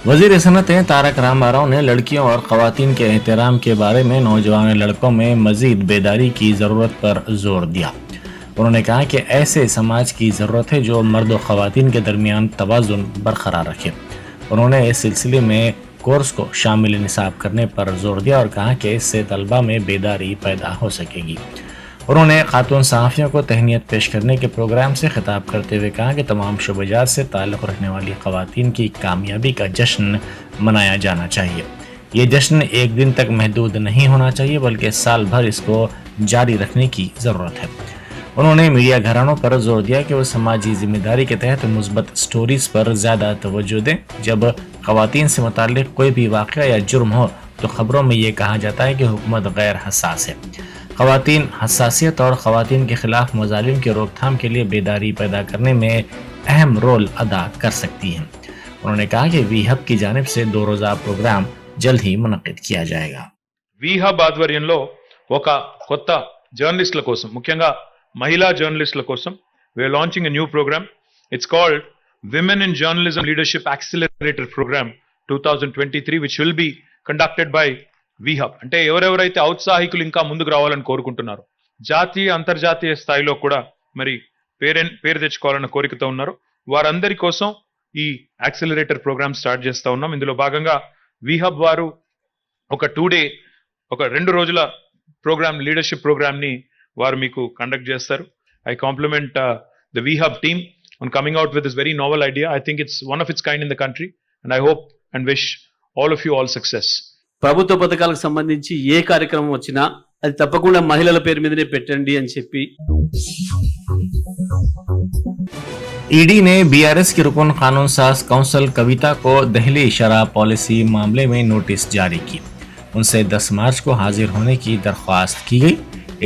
वज़ीर सनअतें तारक रामाराव ने लड़कियों और ख़वातीन के एहतराम के बारे में नौजवान लड़कों में मज़ीद बेदारी की ज़रूरत पर जोर दिया। उन्होंने कहा कि ऐसे समाज की ज़रूरत है जो मर्द और ख़वातीन के दरमियान तवाज़ुन बरकरार रखे। उन्होंने इस सिलसिले में कोर्स को शामिल निसाब करने पर जोर दिया और कहा कि इससे तलबा में बेदारी पैदा हो सकेगी। उन्होंने खातून सहाफ़ियों को तहनीत पेश करने के प्रोग्राम से खिताब करते हुए कहा कि तमाम शुबजात से ताल्लुक़ रखने वाली ख़वातीन की कामयाबी का जश्न मनाया जाना चाहिए। ये जश्न एक दिन तक महदूद नहीं होना चाहिए बल्कि साल भर इसको जारी रखने की ज़रूरत है। उन्होंने मीडिया घरानों पर जोर दिया कि वो समाजी जिम्मेदारी के तहत मुस्बत स्टोरीज पर ज़्यादा तवज्जो दें। जब ख़वातीन से मुताल्लिक़ कोई भी वाक़या या जुर्म हो तो ख़बरों में ये कहा जाता है कि हुकूमत गैर हसास है। ख़वातीन हसासियत और ख़वातीन के ख़िलाफ़ मज़ालिम की रोकथाम के लिए बेदारी पैदा करने में अहम रोल अदा कर सकती हैं। उन्होंने कहा कि वी हब की जानिब से 2 रोज़ा प्रोग्राम जल्द ही मुनक़्क़िद किया जाएगा। वी हब ఆధ్వర్యంలో ఒక కొత్త జర్నలిస్టుల కోసం, ముఖ్యంగా మహిళా జర్నలిస్టుల కోసం we're launching a new programme. It's called women in journalism leadership accelerator programme 2023 which will be conducted by వి హబ్. అంటే ఎవరెవరైతే ఔత్సాహికులు ఇంకా ముందుకు రావాలని కోరుకుంటున్నారు, జాతీయ అంతర్జాతీయ స్థాయిలో కూడా మరి పేరు తెచ్చుకోవాలన్న కోరికతో ఉన్నారు, వారందరి కోసం ఈ యాక్సిలరేటర్ ప్రోగ్రామ్ స్టార్ట్ చేస్తా ఉన్నాం. ఇందులో భాగంగా వి హబ్ వారు ఒక 2 రోజుల ప్రోగ్రామ్, లీడర్షిప్ ప్రోగ్రామ్ ని వారు మీకు కండక్ట్ చేస్తారు. ఐ కాంప్లిమెంట్ ద వి Hub team on coming out with this very novel idea. I think it's one of its kind in the country and I hope and wish all of you all success. ప్రభుత్వ పథకాలకు సంబంధించి ఏ కార్యక్రమం వచ్చినా అది తప్పకుండా మహిళల పేరు మీదనే పెట్టండి అని చెప్పి ईडी ने बीआरएस की रुकन कानून साज काउंसिल कविता को दहली शराब पॉलिसी मामले में नोटिस जारी की। उनसे 10 मार्च को हाजिर होने की दरख्वास्त की गई।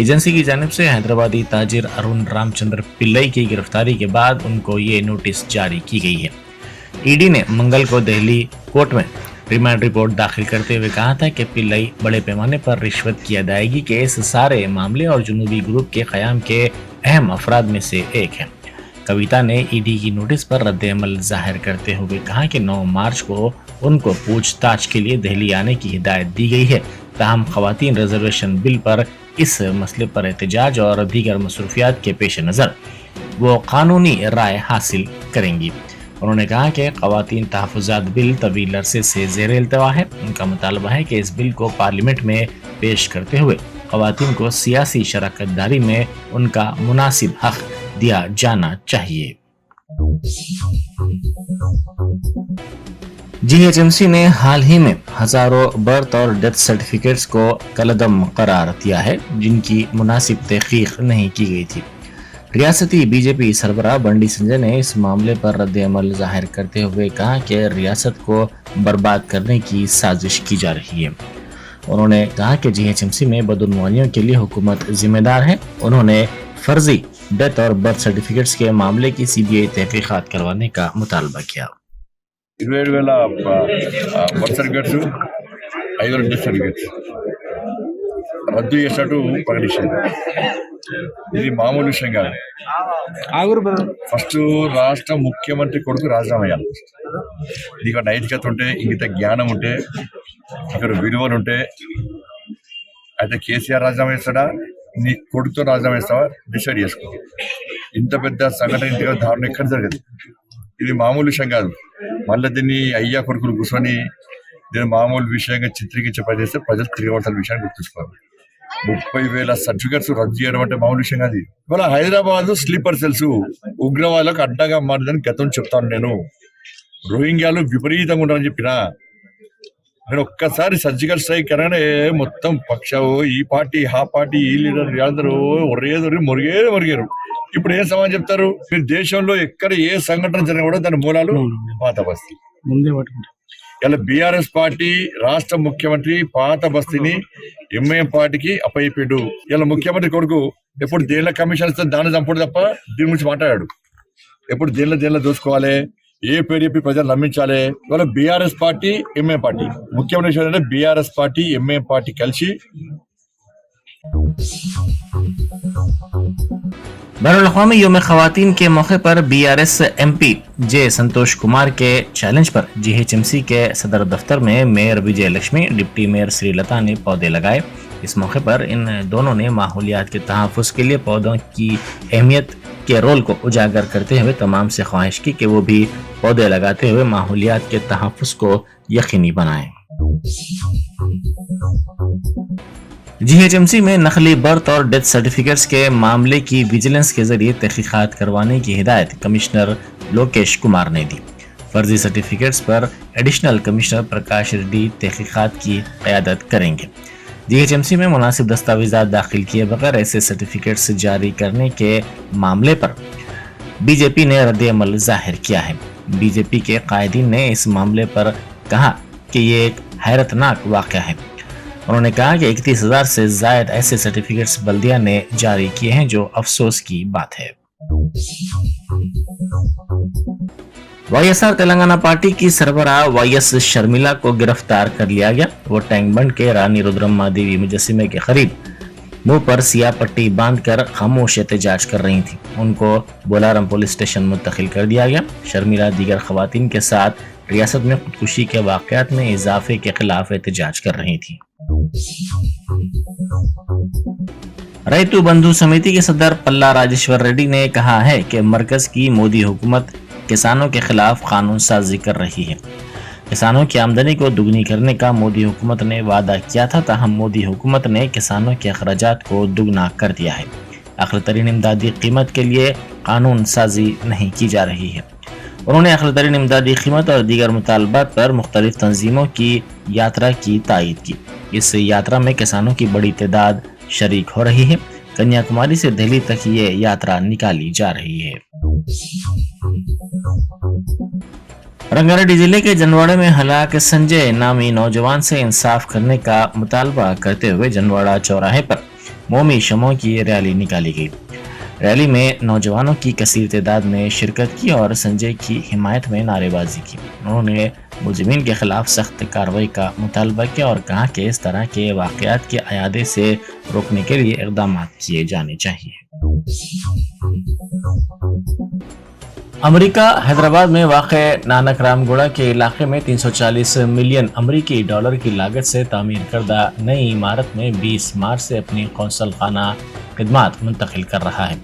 एजेंसी की जानिब से हैदराबादी ताजिर अरुण रामचंद्र पिल्लई की गिरफ्तारी के बाद उनको ये नोटिस जारी की गई है। ईडी ने मंगल को दिल्ली कोर्ट में रिमांड रिपोर्ट दाखिल करते हुए कहा था कि पिल्लई बड़े पैमाने पर रिश्वत की अदायगी के इस सारे मामले और जुनूबी ग्रुप के क़याम के अहम अफराद में से एक है। कविता ने ईडी की नोटिस पर रद्द अमल जाहिर करते हुए कहा कि 9 मार्च को उनको पूछताछ के लिए दिल्ली आने की हिदायत दी गई है। ताहम ख़वातीन रिजर्वेशन बिल पर इस मसले पर एहतजाज और दीगर मसरूफियात के पेश नज़र वो कानूनी राय हासिल करेंगी। उन्होंने कहा कि ख़वातीन तहफ़्फ़ुज़ात बिल तवील अरसे से ज़ेर इल्तवा है। उनका मुतालबा है कि इस बिल को पार्लियामेंट में पेश करते हुए ख़वातीन को सियासी शराकत दारी में उनका मुनासिब हक़ दिया जाना चाहिए। जीएचएमसी ने हाल ही में हजारों बर्थ और डेथ सर्टिफिकेट्स को कलअदम करार दिया है जिनकी मुनासिब तहक़ीक़ नहीं की गई थी। रियासती बीजेपी सरबराह बंडी संजय ने इस मामले पर रद्द अमल जाहिर करते हुए कहा कि रियासत को बर्बाद करने की साजिश की जा रही है। उन्होंने कहा कि जीएचएमसी में बदउनवानियों के लिए हुकूमत जिम्मेदार है। उन्होंने फर्जी डेथ और बर्थ सर्टिफिकेट्स के मामले की सीबीआई तहकीकात करवाने का मुतालबा किया। 27,000 బర్త్ సర్టిఫికేట్స్, 5,000 డెత్ సర్టిఫికేట్స్ రద్దు చేసినట్టు ప్రకటించింది. ఇది మామూలు విషయం కాదు. ఫస్ట్ రాష్ట్ర ముఖ్యమంత్రి కొడుకు రాజీనామా చేయాలి. నీకు నైతికత ఉంటే, ఇంగిత జ్ఞానం ఉంటే, అక్కడ విలువలు ఉంటే, అయితే కేసీఆర్ రాజీనామా చేస్తాడా, నీ కొడుకుతో రాజీనామా చేస్తావా డిసైడ్ చేసుకో. ఇంత పెద్ద సంఘటన, ఇంతగా దారుణం ఎక్కడ జరగదు. ఇది మామూలు విషయం కాదు. మళ్ళీ దీన్ని అయ్యా కొడుకులు కూర్చొని దీన్ని మామూలు విషయంగా చిత్రీకరించే ప్రదేశం ప్రజలు తిరగవలసిన విషయాన్ని గుర్తుంచుకోవాలి. 30,000 సర్టిఫికెట్స్ రద్దు చేయడం అంటే మామూలు విషయం కాదు. ఇవాళ హైదరాబాద్ స్లీపర్ సెల్స్ ఉగ్రవాదులకు అడ్డగా మారిందని గతం చెప్తాను. నేను రోహింగ్యాలు విపరీతంగా ఉండాలని చెప్పినా, నేను ఒక్కసారి సర్జికల్ స్ట్రైక్ అనగానే మొత్తం పక్షావు, ఈ పార్టీ ఆ పార్టీ, ఈ లీడర్ అందరూ ఒర్రేదొరి మొరిగేరు. ఇప్పుడు ఏం సమాధానం చెప్తారు? మీరు దేశంలో ఎక్కడ ఏ సంఘటన జరిగినా కూడా దాని మూలాలు పాత బస్తీ. ఇలా బీఆర్ఎస్ పార్టీ రాష్ట్ర ముఖ్యమంత్రి పాత బస్తీని ఎంఐఎం పార్టీకి అప్పయిపోయాడు. ఇలా ముఖ్యమంత్రి కొడుకు ఎప్పుడు దేనిలో కమిషన్ ఇస్తే దాన్ని చంపుడు తప్ప దీని గురించి మాట్లాడాడు. ఎప్పుడు దేనిలో దోసుకోవాలి, ఏ పేరు చెప్పి ప్రజలు నమ్మించాలి. ఇవాళ బీఆర్ఎస్ పార్టీ ఎంఐఎం పార్టీ ముఖ్యమంత్రి అంటే బీఆర్ఎస్ పార్టీ ఎంఐఎం పార్టీ కలిసి बैनुल-अक़वामी यौम ख़वातीन के मौके पर BRS MP जे संतोष कुमार के चैलेंज पर GHMC के सदर दफ्तर में मेयर विजय लक्ष्मी, डिप्टी मेयर श्रीलता ने पौधे लगाए। इस मौके पर इन दोनों ने माहौलियात के तहफ़्फ़ुज़ के लिए पौधों की अहमियत के रोल को उजागर करते हुए तमाम से ख्वाहिश की कि वो भी पौधे लगाते हुए माहौलियात के तहफ़्फ़ुज़ को यकीनी बनाएं। GHMC में नकली बर्थ और डेथ सर्टिफिकेट्स के मामले की विजिलेंस के जरिए तहकीकात करवाने की हिदायत कमिश्नर लोकेश कुमार ने दी। फर्जी सर्टिफिकेट्स पर एडिशनल कमिश्नर प्रकाश रेड्डी तहकीकात की क़यादत करेंगे। GHMC में मुनासिब दस्तावेज़ात दाखिल किए बगैर ऐसे सर्टिफिकेट्स जारी करने के मामले पर बीजेपी ने रद्द-ए-अमल जाहिर किया है। बीजेपी के कायदीन ने इस मामले पर कहा कि ये एक हैरतनाक वाक़या है। उन्होंने कहा कि 31,000 से ज़ायद ऐसे सर्टिफिकेट्स बल्दिया ने जारी किए हैं, जो अफसोस की बात है। YSR तेलंगाना पार्टी की सरबराह YS शर्मिला को गिरफ्तार कर लिया गया। वो टैंक बंड के रानी रुद्रम्मा देवी मुजस्सिमे के करीब मुंह पर सियाह पट्टी बांधकर खामोश एहतजाज कर रही थी। उनको बोलारम पुलिस स्टेशन मुंतकिल कर दिया गया। शर्मिला दीगर खवातीन के साथ रियासत में खुदकुशी के वाक़यात में इजाफे के खिलाफ एहतजाज कर रही थी। रैतु बंधु समिति के सदर पल्ला राजेश्वर रेड्डी ने कहा है कि मरकज की मोदी हुकूमत किसानों के खिलाफ कानून साजी कर रही है। किसानों की आमदनी को दुगनी करने का मोदी हुकूमत ने वादा किया था, ताहम मोदी हुकूमत ने किसानों के अखराजात को दुगना कर दिया है। आखिर तरीन इमदादी कीमत के लिए कानून साजी नहीं की जा रही है। उन्होंने आखिर तरीन इमदादी कीमत और दीगर मुतालबात पर मुख्तलिफ तंजीमों की यात्रा की तायीद की। इस यात्रा में किसानों की बड़ी तादाद शरीक हो रही है। कन्याकुमारी से दिल्ली तक ये यात्रा निकाली जा रही है। रंगारेड्डी जिले के जनवाड़ा में हलाक संजय नामी नौजवान से इंसाफ करने का मुतालबा करते हुए जनवाड़ा चौराहे पर मोमी शमों की रैली निकाली गई। रैली में नौजवानों की कसीर तादाद ने शिरकत की और संजय की हिमायत में नारेबाजी की। उन्होंने मुजरिमीन के खिलाफ सख्त कार्रवाई का मुतालबा किया और कहा कि इस तरह के वाक़यात के अयादे से रोकने के लिए इक़दाम किए जाने चाहिए। अमेरिका हैदराबाद में वाक़े नानक रामगुड़ा के इलाके में 340 मिलियन अमेरिकी डॉलर की लागत से तामीर करदा नई इमारत में 20 मार्च से अपनी कौंसल खाना खिदमात मुंतकिल कर रहा है।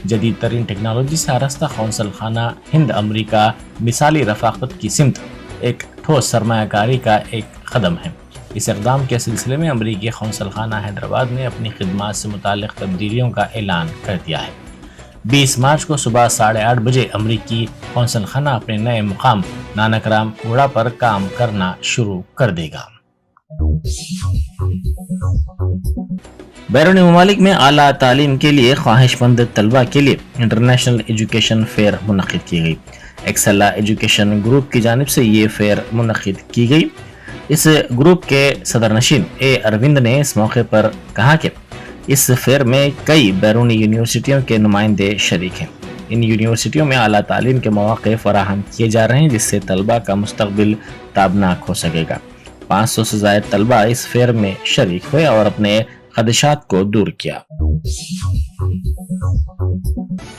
जदीद तरीन टेक्नोलॉजी से आरास्ता कौंसल खाना हिंद अमेरिका मिसाली रफाकत की सिमत एक ठोस सरमायाकारी का एक कदम है। इस इक़दाम के सिलसिले में अमेरिकी कौंसल खाना हैदराबाद ने अपनी खिदमात से मुताल्लिक़ तब्दीलियों का ऐलान कर दिया है। 20 मार्च को सुबह 8:30 बजे अमेरिकी कौंसल खाना अपने नए मुकाम नानक रामगुड़ा पर काम करना शुरू कर देगा। बैरूनी ममालिक में आला तालीम के लिए ख्वाहिशमंद तलबा के लिए इंटरनेशनल एजुकेशन फेयर मुनक़िद की गई। एक्सेला एजुकेशन ग्रुप की जानिब से ये फेयर मुनक़िद की गई। इस ग्रुप के सदर नशीन ए अरविंद ने इस मौके पर कहा कि इस फेयर में कई बैरूनी यूनिवर्सिटियों के नुमाइंदे शरीक हैं। इन यूनिवर्सिटियों में आला तालीम के मौक़े फराहम किए जा रहे हैं, जिससे तलबा का मुस्तक़बिल ताबनाक हो सकेगा। 500 से ज़ायद तलबा इस फेयर में शरीक हुए और अपने खदशात को दूर किया।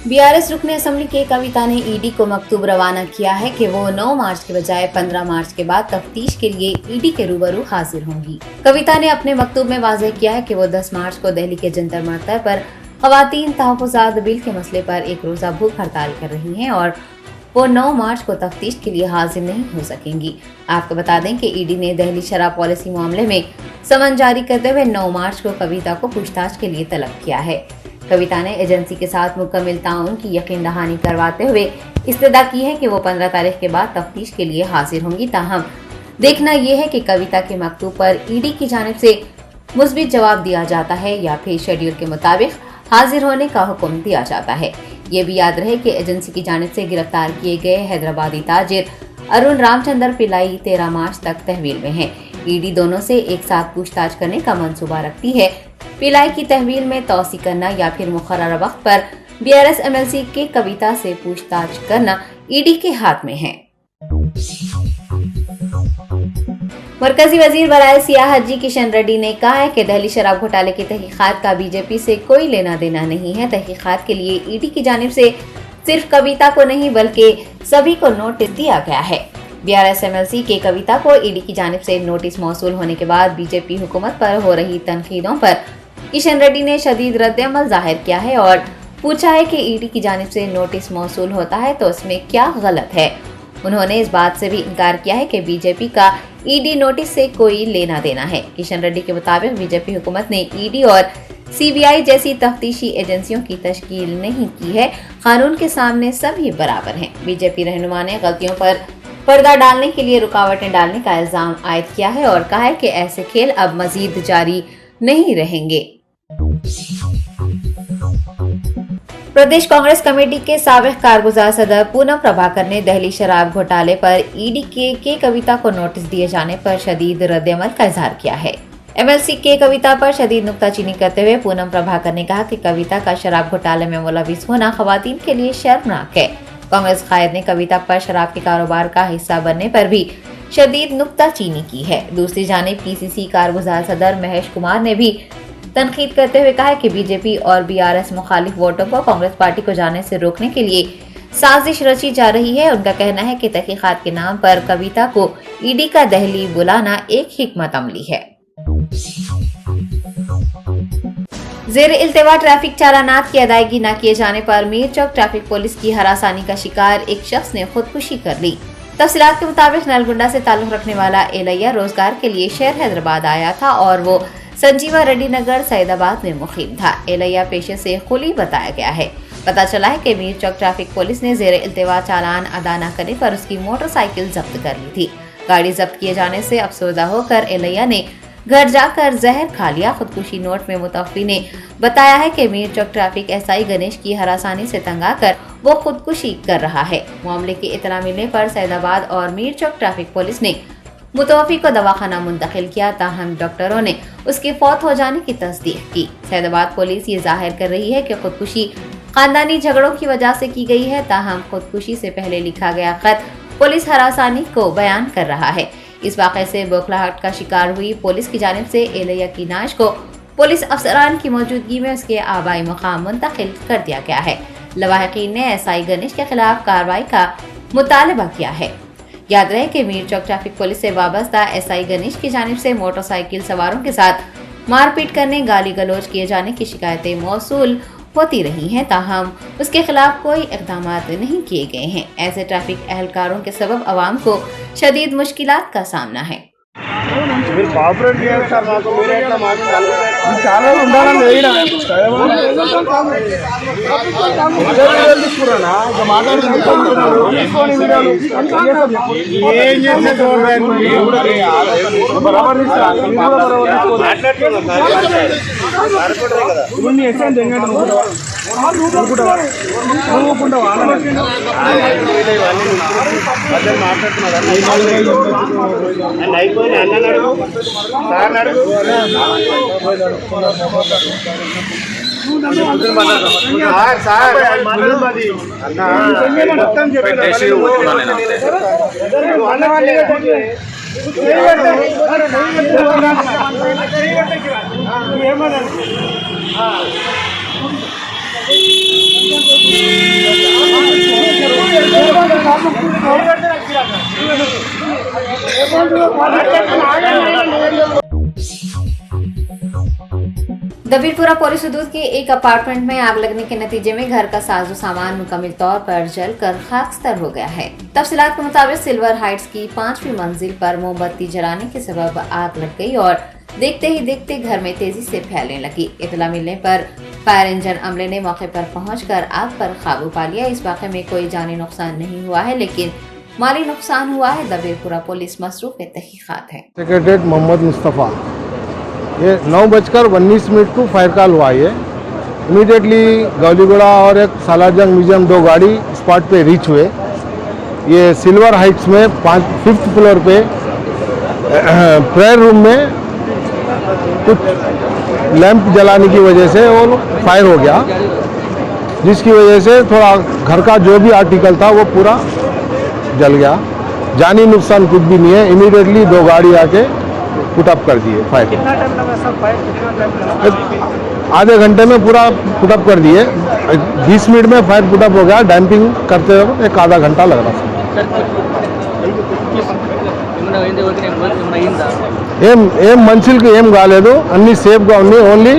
BRS रुकन असम्बली के कविता ने ईडी को मकतूब रवाना किया है कि वो 9 मार्च के बजाय 15 मार्च के बाद तफ्तीश के लिए ईडी के रूबरू हाजिर होंगी। कविता ने अपने मकतूब में वाज़ेह किया है कि वो 10 मार्च को दिल्ली के जंतर मंतर पर ख़वातीन तहफ़्फ़ुज़ात बिल के मसले पर एक रोज़ा भूख हड़ताल कर रही हैं और वो 9 मार्च को तफ्तीश के लिए हाजिर नहीं हो सकेंगी। आपको बता दें कि ईडी ने दिल्ली शराब पॉलिसी मामले में समन जारी करते हुए 9 मार्च को कविता को पूछताछ के लिए तलब किया है। कविता ने एजेंसी के साथ मुकम्मल ताउन की यकीन दहानी करवाते हुए इस्तदा की है कि वो 15 तारीख के बाद तफ्तीश के लिए हाजिर होंगी। ताहम देखना यह है कि कविता के मकतूब पर ईडी की जानिब से मुस्बित जवाब दिया जाता है या फिर शेड्यूल के मुताबिक हाजिर होने का हुक्म दिया जाता है। ये भी याद रहे कि एजेंसी की जानिब से गिरफ्तार किए गए हैदराबादी ताजिर अरुण रामचंद्र पिलाई 13 मार्च तक तहवील में है। ईडी दोनों से एक साथ पूछताछ करने का मंसूबा रखती है। पिलाई की तहवील में तौसी करना या फिर मुकर्रर वक्त पर BRS MLC के कविता से पूछताछ करना ईडी के हाथ में है। मरकजी वजीर बराए सियाहत जी किशन रेड्डी ने कहा है कि दिल्ली शराब घोटाले की तहकीकात का बीजेपी से कोई लेना देना नहीं है। तहकीकात के लिए ईडी की जानिब से सिर्फ कविता को नहीं बल्कि सभी को नोटिस दिया गया है। बीआरएस एमएलसी के कविता को ईडी की जानिब से नोटिस मौसूल होने के बाद बीजेपी हुकूमत पर हो रही तनकीदों पर किशन रेड्डी ने शदीद रद्द-ए-अमल जाहिर किया है और पूछा है कि ईडी की जानिब से नोटिस मौसूल होता है तो उसमें क्या गलत है। उन्होंने इस बात से भी इनकार किया है कि बीजेपी का ईडी नोटिस से कोई लेना देना है। किशन रेड्डी के मुताबिक बीजेपी हुकूमत ने ईडी और सीबीआई जैसी तफ्तीशी एजेंसियों की तश्कील नहीं की है। कानून के सामने सभी बराबर हैं। बीजेपी रहनुमा ने गलतियों पर पर्दा डालने के लिए रुकावटें डालने का इल्जाम आयद किया है और कहा है कि ऐसे खेल अब मजीद जारी नहीं रहेंगे। प्रदेश कांग्रेस कमेटी के साबिक कारगुजार सदर पूनम प्रभाकर ने दिल्ली शराब घोटाले पर ईडी के कविता को नोटिस दिए जाने पर शदीद रद्द-ए-अमल का इजहार किया है। एमएलसी के कविता पर शदीद नुक्ताचीनी करते हुए पूनम प्रभाकर ने कहा कि कविता का शराब घोटाले में मुलविस होना खवातीन के लिए शर्मनाक है। कांग्रेस कायद ने कविता पर शराब के कारोबार का हिस्सा बनने पर भी शदीद नुक्ताचीनी की है। दूसरी जानिब पीसीसी कारगुजार सदर महेश कुमार ने भी तनकीद करते हुए कहा है कि बीजेपी और बीआरएस मुखालिफ वोटों को कांग्रेस पार्टी को जाने से रोकने के लिए साजिश रची जा रही है। उनका कहना है कि तहकीकात के नाम पर कविता को ईडी का दिल्ली बुलाना एक हिकमत अमली है। ज़ेर इल्तिवा ट्रैफिक चालानात की अदायगी न किए जाने पर मीर चौक ट्रैफिक पुलिस की हरासानी का शिकार एक शख्स ने खुदकुशी कर ली। तफसीलात के मुताबिक नलगुंडा से ताल्लुक रखने वाला एलैया रोजगार के लिए शहर हैदराबाद आया था और वो संजीवा रेड्डी नगर सैदाबाद में मुकीम था। एलैया पेशे से कुली बताया गया है। पता चला है कि मीर चौक ट्रैफिक पुलिस ने ज़ेर इल्तिवा चालान अदा न करने पर उसकी मोटरसाइकिल जब्त कर ली थी। गाड़ी जब्त किए जाने से अफसरदा होकर एलैया ने घर जाकर जहर खा लिया। खुदकुशी नोट में मुतवफ़्फ़ी ने बताया है कि मीर चौक ट्रैफिक एसआई गणेश की हरासानी से तंग आकर वो खुदकुशी कर रहा है। मामले की इतला मिलने पर सैदाबाद और मीर चौक ट्रैफिक पुलिस ने मुतवफ़्फ़ी को दवाखाना मुंतकिल किया, ताहम डॉक्टरों ने उसके फौत हो जाने की तस्दीक की। सैदाबाद पुलिस ये जाहिर कर रही है कि खुदकुशी खानदानी झगड़ों की वजह से की गई है, ताहम खुदकुशी से पहले लिखा गया खत पुलिस हरासानी को बयान कर रहा है। इस वाक़े से बौखलाहट का शिकार हुई पुलिस की जानिब से एलैया की नाश को पुलिस अफसरान की मौजूदगी में उसके आबाई मकाम मुंतकिल कर दिया गया है। लवाहिकीन ने एसआई गणेश के खिलाफ कार्रवाई का मुतालबा किया है। याद रहे कि मीर चौक ट्रैफिक पुलिस से वाबस्ता एसआई गणेश की जानिब से मोटरसाइकिल सवारों के साथ मारपीट करने, गाली गलौज किए जाने की शिकायतें मौसूल होती रही हैं, ताहम उसके खिलाफ कोई इक़दाम नहीं किए गए हैं। ऐसे ट्रैफिक एहलकारों के सबब अवाम को शदीद मुश्किलात का सामना है। दबीरपुरा पुलिस हदूद के एक अपार्टमेंट में आग लगने के नतीजे में घर का साजो सामान मुकम्मल तौर पर जलकर खाकस्तर हो गया है। तफसीलात के मुताबिक सिल्वर हाइट्स की 5वीं मंजिल पर मोमबत्ती जलाने के सबब आग लग गई और देखते ही देखते घर में तेजी से फैलने लगी। इतला मिलने पर फायर इंजन अमले ने मौके पर पहुंचकर आग पर काबू पा लिया। इस वाक़े में कोई जानी नुकसान नहीं हुआ है, लेकिन माली नुकसान हुआ है। दबीरपुरा पुलिस मसरूफ तहकीकात है। सेक्रेटरी मोहम्मद मुस्तफ़ा, ये 9:19 को फायर कॉल हुआ। ये इमीडिएटली गौलीगुड़ा और एक सालारजंग म्यूजियम 2 गाड़ी स्पॉट पे रीच हुए। ये सिल्वर हाइट्स में 5th फ्लोर पे प्रेयर रूम में कुछ लैंप जलाने की वजह से वो फायर हो गया, जिसकी वजह से थोड़ा घर का जो भी आर्टिकल था वो पूरा जल गया। जानी नुकसान कुछ भी नहीं है। इमीडिएटली 2 गाड़ी आके पुटअप कर दिए फायर। कितना टाइम लगा सर? फायर कितना टाइम लगा? आधे घंटे में पूरा पुटअप कर दिए। 20 मिनट में फायर पुटअप हो गया। डैम्पिंग करते वक्त एक आधा घंटा लग रहा था। ఏం మనుషులకి ఏం కాలేదు, అన్ని సేఫ్గా ఉంది. ఓన్లీ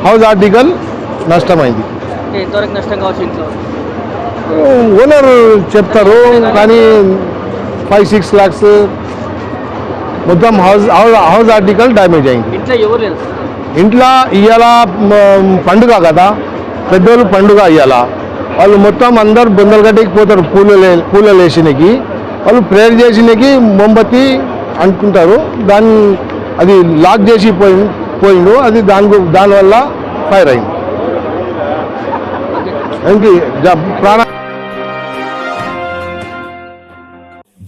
హౌస్ ఆర్టికల్ నష్టమైంది. ఎంతవరకు నష్టం కావచ్చు ఇంట్లో? ఓనర్ చెప్తారు కానీ 5-6 lakhs మొత్తం హౌస్ ఆర్టికల్ డ్యామేజ్ అయింది. ఇంట్లో ఎవరు లేదు? ఇంట్లో ఇవాళ పండుగ కదా, పెద్దోళ్ళు పండుగ ఇవాళ. వాళ్ళు మొత్తం అందరు బొందలగడ్డకి పోతారు పూలలు వేసినకి. వాళ్ళు ప్రేయర్ చేసినకి మొంబత్తి అనుకుంటారు. దాన్ని అది లాక్ చేసి పోయిండు. అది దానివల్ల ఫైర్ అయింది. ప్రాణ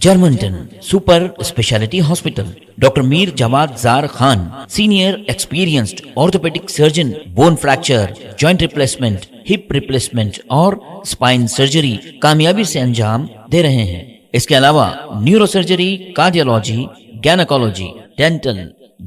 Germanten super speciality hospital, doctor Mir Jawad जार Khan, senior experienced orthopaedic surgeon, bone fracture, joint replacement, hip replacement और स्पाइन सर्जरी कामयाबी से अंजाम दे रहे हैं। इसके अलावा neuro surgery, cardiology, gynaecology, dental,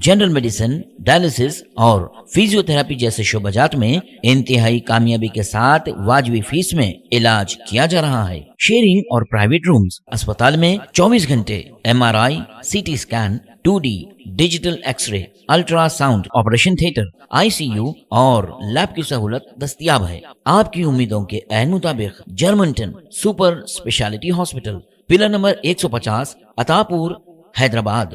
general medicine, dialysis और फिजियोथेरेपी जैसे शोबाजात में इंतहाई कामयाबी के साथ वाजबी फीस में इलाज किया जा रहा है। शेयरिंग और प्राइवेट रूम्स, अस्पताल में 24 घंटे MRI, CT scan, 2D digital X ray, ultrasound, operation theatre, ICU और लैब की सहूलत दस्तयाब है। आपकी उम्मीदों के ऐन मुताबिक Germanten super speciality hospital, pillar number 150, Attapur, Hyderabad.